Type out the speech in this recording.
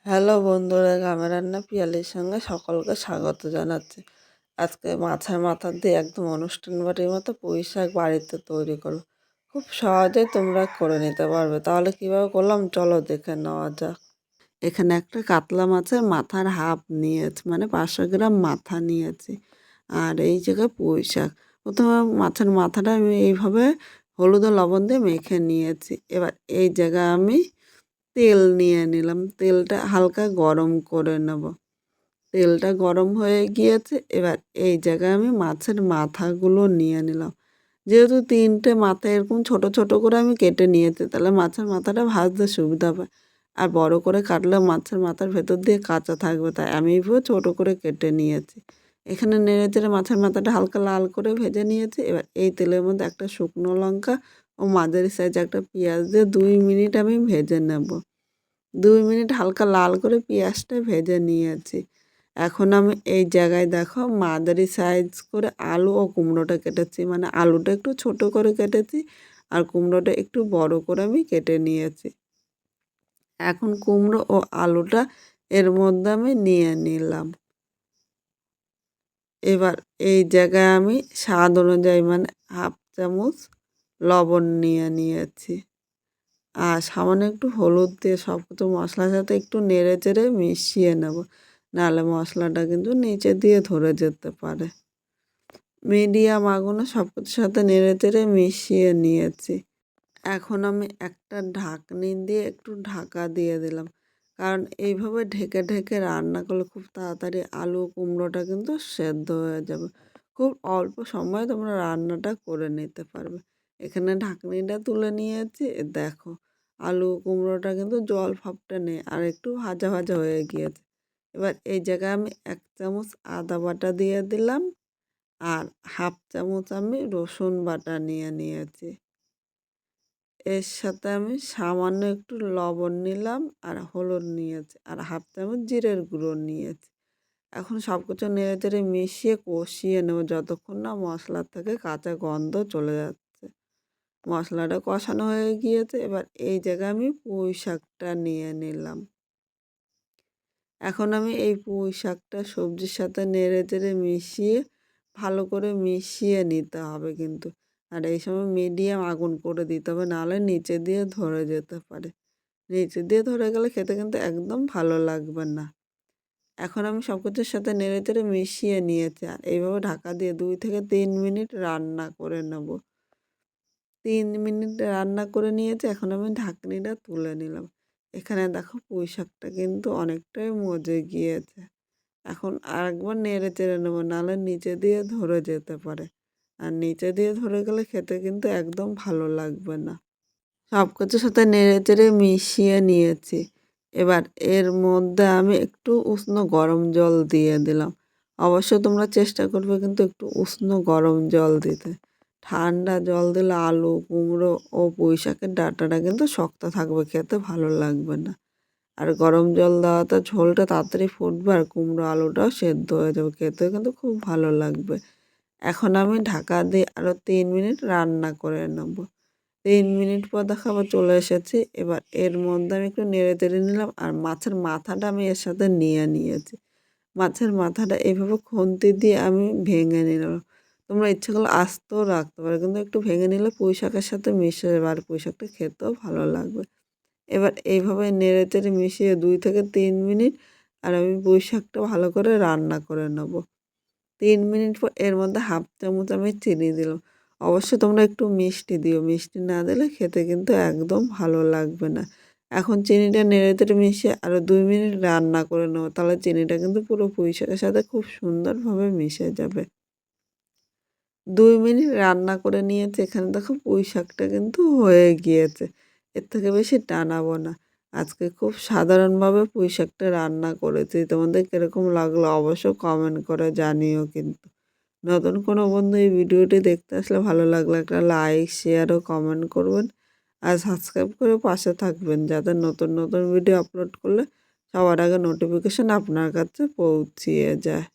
Hello বন্ধুরা, গ্রামের রান্না পিয়ালির সঙ্গে সকলকে স্বাগত জানাচ্ছি। আজকে মাছের মাথা দিয়ে একদম অনুষ্ঠান বাড়ির মতো পুঁই শাক বাড়িতে তৈরি করো। খুব সহজেই তোমরা করে নিতে পারবে। তাহলে কীভাবে করলাম চলো দেখে নেওয়া যাক। এখানে একটা কাতলা মাছের মাথার হাফ নিয়েছি, মানে 500 গ্রাম মাথা নিয়েছি। আর এই জায়গায় পুঁই শাক, প্রথমে মাছের মাথাটা আমি এইভাবে হলুদ ও লবণ দিয়ে মেখে নিয়েছি। এবার এই জায়গায় আমি তেল নিয়ে নিলাম, তেলটা হালকা গরম করে নেব। তেলটা গরম হয়ে গিয়েছে, এবার এই জায়গায় আমি মাছের মাথাগুলো নিয়ে নিলাম। যেহেতু 3টে মাথা এরকম ছোট ছোট করে আমি কেটে নিয়েছি, তাহলে মাছের মাথাটা ভাজতে সুবিধা হবে। আর বড় করে কাটলে মাছের মাথার ভেতর দিয়ে কাঁচা থাকবে, তাই আমি এইভাবে ছোটো করে কেটে নিয়েছি। এখানে নেড়ে চেড়ে মাছের মাথাটা হালকা লাল করে ভেজে নিয়েছি। এবার এই তেলের মধ্যে একটা শুকনো লঙ্কা ও মাঝারি সাইজে একটা পেঁয়াজ দিয়ে 2 মিনিট আমি ভেজে নেব। 2 মিনিট হালকা লাল করে পেঁয়াজটা ভেজে নিয়েছি। এখন আমি এই জায়গায় দেখো মাঝারি সাইজ করে আলু ও কুমড়োটা কেটেছি, মানে আলুটা একটু ছোট করে কেটেছি আর কুমড়োটা একটু বড় করে আমি কেটে নিয়েছি। এখন কুমড়ো ও আলুটা এর মধ্যে আমি নিয়ে নিলাম। এবার এই জায়গায় আমি স্বাদ অনুযায়ী মানে হাফ চামচ লবণ নিয়ে নিয়েছি। আর সামান্য একটু হলুদ দিয়ে সব কিছু মশলার সাথে একটু নেড়ে চেড়ে মিশিয়ে নেব, নাহলে মশলাটা কিন্তু নিচে দিয়ে ধরে যেতে পারে। মিডিয়াম আগুনে সব কিছুর সাথে নেড়ে চেড়ে মিশিয়ে নিয়েছি। এখন আমি একটা ঢাকনি দিয়ে একটু ঢাকা দিয়ে দিলাম, কারণ এইভাবে ঢেকে ঢেকে রান্না করলে খুব তাড়াতাড়ি আলু কুমড়োটা কিন্তু সেদ্ধ হয়ে যাবে। খুব অল্প সময়ে তোমরা রান্নাটা করে নিতে পারবে। এখানে ঢাকনিটা তুলে নিয়েছি, দেখো আলু কুমড়োটা কিন্তু জল ভাবটা নেই, আর একটু ভাজা ভাজা হয়ে গিয়েছে। এবার এই জায়গায় আমি 1 চামচ আদা বাটা দিয়ে দিলাম আর হাফ চামচ আমি রসুন বাটা নিয়ে নিয়েছি। এর সাথে আমি সামান্য একটু লবণ নিলাম আর হলুদ নিয়েছি আর হাফ চামচ জিরের গুঁড়ো নিয়েছি। এখন সব কিছু নেড়ে চেড়ে মিশিয়ে কষিয়ে নেব যতক্ষণ না মশলার থেকে কাঁচা গন্ধ চলে যাচ্ছে। মশলাটা কষানো হয়ে গিয়েছে, এবার এই জায়গায় আমি পুঁই শাকটা নিয়ে নিলাম। এখন আমি এই পুঁই শাকটা সবজির সাথে নেড়ে চেড়ে মিশিয়ে ভালো করে মিশিয়ে নিতে হবে কিন্তু। আর এই সময় মিডিয়াম আগুন করে দিতে হবে, নাহলে নিচে দিয়ে ধরে যেতে পারে। নিচে দিয়ে ধরে গেলে খেতে কিন্তু একদম ভালো লাগবে না। এখন আমি সব কিছুর সাথে নেড়ে চেড়ে মিশিয়ে নিয়েছি আর এইভাবে ঢাকা দিয়ে 2 থেকে 3 মিনিট রান্না করে নেব। 3 মিনিট রান্না করে নিয়েছি, এখন আমি ঢাকনিটা তুলে নিলাম। এখানে দেখো পুঁই শাকটা কিন্তু অনেকটাই মজে গিয়েছে। এখন আরেকবার নেড়ে চেড়ে নেবো, নাহলে নিচে দিয়ে ধরে যেতে পারে। আর নিচে দিয়ে ধরে গেলে খেতে কিন্তু একদম ভালো লাগবে না। সব কিছুর সাথে নেড়ে চেড়ে মিশিয়ে নিয়েছি। এবার এর মধ্যে আমি একটু উষ্ণ গরম জল দিয়ে দিলাম। অবশ্যই তোমরা চেষ্টা করবে কিন্তু একটু উষ্ণ গরম জল দিতে। ঠান্ডা জল দিলে আলু কুমড়ো ও পুঁই শাকের ডাঁটাটা কিন্তু শক্ত থাকবে, খেতে ভালো লাগবে না। আর গরম জল দেওয়াতে ঝোলটা তাড়াতাড়ি ফুটবে আর কুমড়ো আলুটাও সেদ্ধ হয়ে যাবে, খেতেও কিন্তু খুব ভালো লাগবে। এখন আমি ঢাকা দিয়ে আরও 3 মিনিট রান্না করে নেব। 3 মিনিট পর দেখো আবার চলে এসেছি। এবার এর মধ্যে আমি একটু নেড়ে চেড়ে নিলাম আর মাছের মাথাটা আমি এর সাথে নিয়ে নিয়েছি। মাছের মাথাটা এইভাবে খুন্তি দিয়ে আমি ভেঙে নিলাম। তোমরা ইচ্ছে করলে আস্তেও রাখতে পারো, কিন্তু একটু ভেঙে নিলে পুঁই শাকের সাথে মিশে যাবে আর পুঁই শাকটা খেতেও ভালো লাগবে। এবার এইভাবে নেড়ে চেড়ে মিশিয়ে 2 থেকে 3 মিনিট আর আমি পুঁই শাকটা ভালো করে রান্না করে নেব। 3 মিনিট পর এর মধ্যে হাফ চামচ আমি চিনি দিলাম। অবশ্যই তোমরা একটু মিষ্টি দিও, মিষ্টি না দিলে খেতে কিন্তু একদম ভালো লাগবে না। এখন চিনিটা নেড়ে চেড়ে মিশিয়ে আরও 2 মিনিট রান্না করে নেব, তাহলে চিনিটা কিন্তু পুরো পুঁই শাকের সাথে খুব সুন্দরভাবে মিশে যাবে। 2 মিনিট রান্না করে নিয়েছি, এখানে দেখো পুঁই শাকটা কিন্তু হয়ে গিয়েছে। এর থেকে বেশি টানাবো না। আজকে খুব সাধারণভাবে পুঁই শাকটা রান্না করেছি। তোমাদের কীরকম লাগলো অবশ্যই কমেন্ট করে জানিও কিন্তু। নতুন কোনো বন্ধু এই ভিডিওটি দেখতে আসলে ভালো লাগলে একটা লাইক শেয়ার ও কমেন্ট করবেন আর সাবস্ক্রাইব করে পাশে থাকবেন, যাতে নতুন নতুন ভিডিও আপলোড করলে সবার আগে নোটিফিকেশন আপনার কাছে পৌঁছিয়ে যায়।